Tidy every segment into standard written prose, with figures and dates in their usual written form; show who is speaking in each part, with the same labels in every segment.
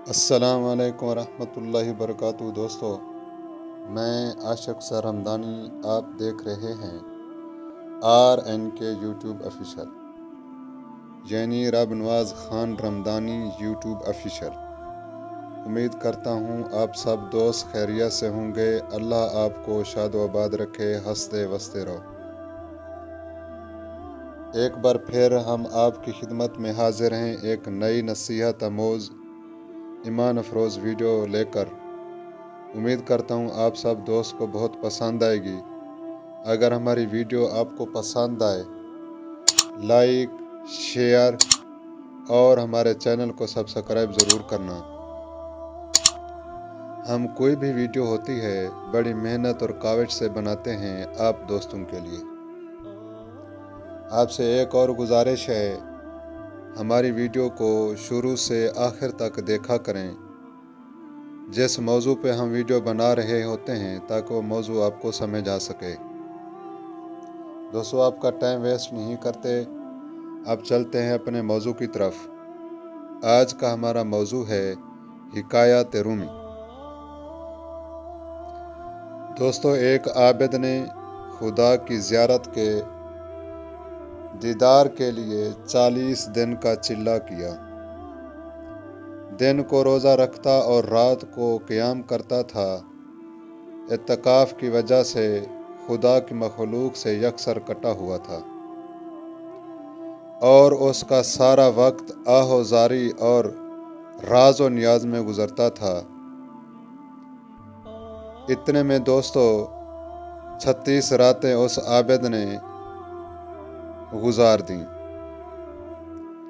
Speaker 1: अस्सलाम वालेकुम वरहमतुल्लाहि वबरकातुहू। दोस्तों, मैं आशिक सर हमदानी, आप देख रहे हैं RNK यूट्यूब ऑफिशियल, यानी रब नवाज खान रमदानी यूट्यूब ऑफिशियल। उम्मीद करता हूँ आप सब दोस्त खैरियत से होंगे। अल्लाह आपको शाद व आबाद रखे, हंसते वसते रहो। एक बार फिर हम आपकी खिदमत में हाजिर हैं एक नई नसीहत आमोज़ ईमान अफरोज़ वीडियो लेकर। उम्मीद करता हूँ आप सब दोस्त को बहुत पसंद आएगी। अगर हमारी वीडियो आपको पसंद आए, लाइक, शेयर और हमारे चैनल को सब्सक्राइब ज़रूर करना। हम कोई भी वीडियो होती है बड़ी मेहनत और काविश से बनाते हैं आप दोस्तों के लिए। आपसे एक और गुजारिश है, हमारी वीडियो को शुरू से आखिर तक देखा करें। जिस मौजू पे हम वीडियो बना रहे होते हैं ताकि वो मौजू आपको समझ आ सके। दोस्तों, आपका टाइम वेस्ट नहीं करते, अब चलते हैं अपने मौजू की तरफ। आज का हमारा मौजू है हिकायत रूमी। दोस्तों, एक आबिद ने खुदा की ज़ियारत के दीदार के लिए 40 दिन का चिल्ला किया। दिन को रोज़ा रखता और रात को क़याम करता था। इत्तिकाफ़ की वजह से खुदा की मखलूक से यकसर कटा हुआ था और उसका सारा वक्त आहोजारी और राज व नियाज में गुजरता था। इतने में दोस्तों 36 रातें उस आबिद ने गुजार दी।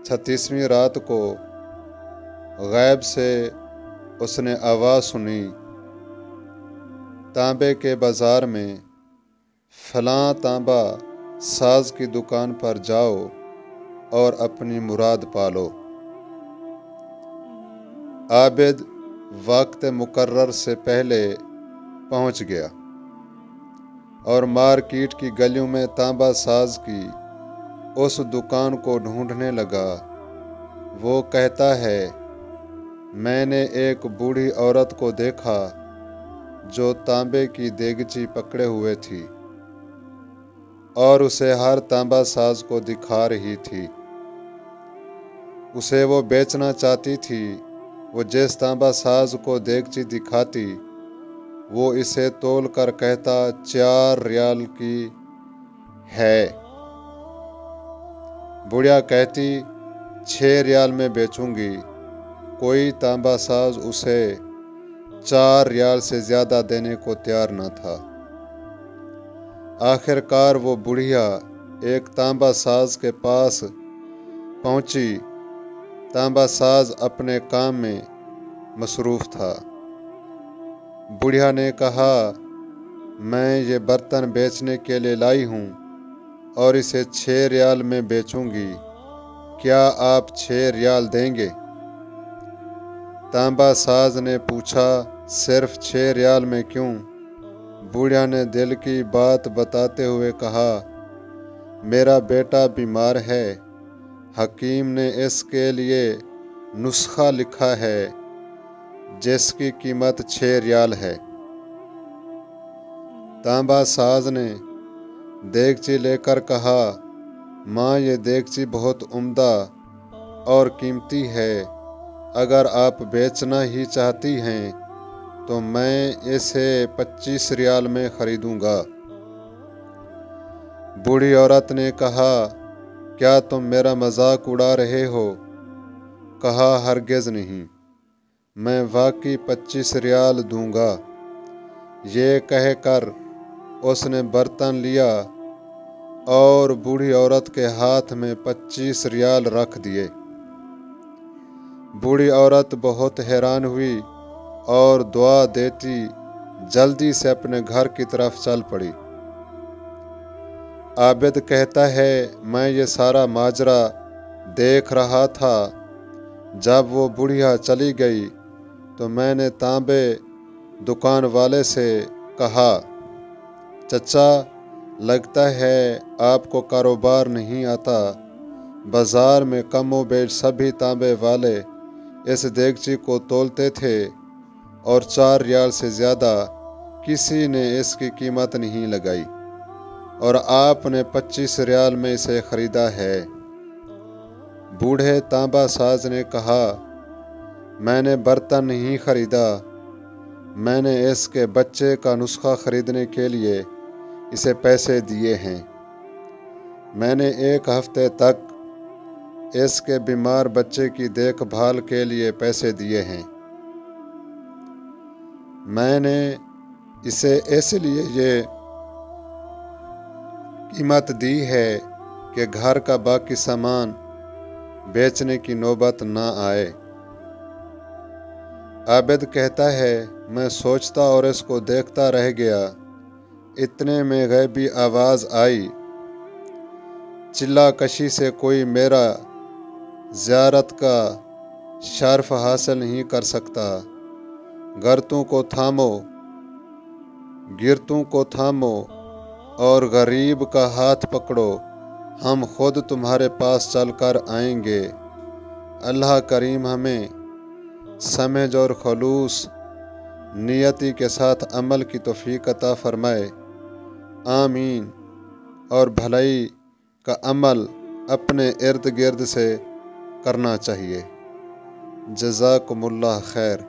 Speaker 1: 36वीं रात को गैब से उसने आवाज़ सुनी, तांबे के बाज़ार में फलां तांबा साज की दुकान पर जाओ और अपनी मुराद पालो। आबिद वक्त मुकर्रर से पहले पहुंच गया और मार्केट की गलियों में तांबा साज की उस दुकान को ढूंढने लगा। वो कहता है, मैंने एक बूढ़ी औरत को देखा जो तांबे की देगची पकड़े हुए थी और उसे हर तांबा साज को दिखा रही थी। उसे वो बेचना चाहती थी। वो जिस तांबा साज को देगची दिखाती, वो इसे तोल कर कहता 4 रियाल की है। बुढ़िया कहती 6 रियाल में बेचूंगी। कोई तांबा साज उसे 4 रियाल से ज़्यादा देने को तैयार न था। आखिरकार वो बुढ़िया एक तांबा साज के पास पहुंची। तांबा साज अपने काम में मसरूफ़ था। बुढ़िया ने कहा, मैं ये बर्तन बेचने के लिए लाई हूँ और इसे 6 रियाल में बेचूंगी। क्या आप 6 रियाल देंगे? तांबा साज ने पूछा, सिर्फ 6 रियाल में क्यों? बुढ़िया ने दिल की बात बताते हुए कहा, मेरा बेटा बीमार है। हकीम ने इसके लिए नुस्खा लिखा है जिसकी कीमत 6 रियाल है। तांबा साज ने देगची लेकर कहा, माँ, ये देगची बहुत उम्दा और कीमती है। अगर आप बेचना ही चाहती हैं तो मैं इसे 25 रियाल में ख़रीदूँगा। बूढ़ी औरत ने कहा, क्या तुम मेरा मजाक उड़ा रहे हो? कहा, हरगिज़ नहीं, मैं वाकई 25 रियाल दूँगा। ये कहकर उसने बर्तन लिया और बूढ़ी औरत के हाथ में 25 रियाल रख दिए। बूढ़ी औरत बहुत हैरान हुई और दुआ देती जल्दी से अपने घर की तरफ चल पड़ी। आबिद कहता है, मैं ये सारा माजरा देख रहा था। जब वो बुढ़िया चली गई तो मैंने तांबे दुकान वाले से कहा, चचा, लगता है आपको कारोबार नहीं आता। बाज़ार में कमो बेश सभी तांबे वाले इस देगची को तोलते थे और 4 रियाल से ज़्यादा किसी ने इसकी कीमत नहीं लगाई, और आपने 25 रियाल में इसे ख़रीदा है। बूढ़े तांबा साज ने कहा, मैंने बर्तन नहीं ख़रीदा, मैंने इसके बच्चे का नुस्खा ख़रीदने के लिए इसे पैसे दिए हैं। मैंने 1 हफ्ते तक इसके बीमार बच्चे की देखभाल के लिए पैसे दिए हैं। मैंने इसे इसलिए ये कीमत दी है कि घर का बाकी सामान बेचने की नौबत ना आए। आबिद कहता है, मैं सोचता और इसको देखता रह गया। इतने में गैबी आवाज़ आई, चिल्ला कशी से कोई मेरा ज़ियारत का शर्फ हासिल नहीं कर सकता। गिरतों को थामो और गरीब का हाथ पकड़ो, हम खुद तुम्हारे पास चलकर आएंगे। अल्लाह करीम हमें समझ और खलूस नियति के साथ अमल की तौफीक अता फरमाए। आमीन। और भलाई का अमल अपने इर्द गिर्द से करना चाहिए। जज़ाकुमुल्लाह खैर।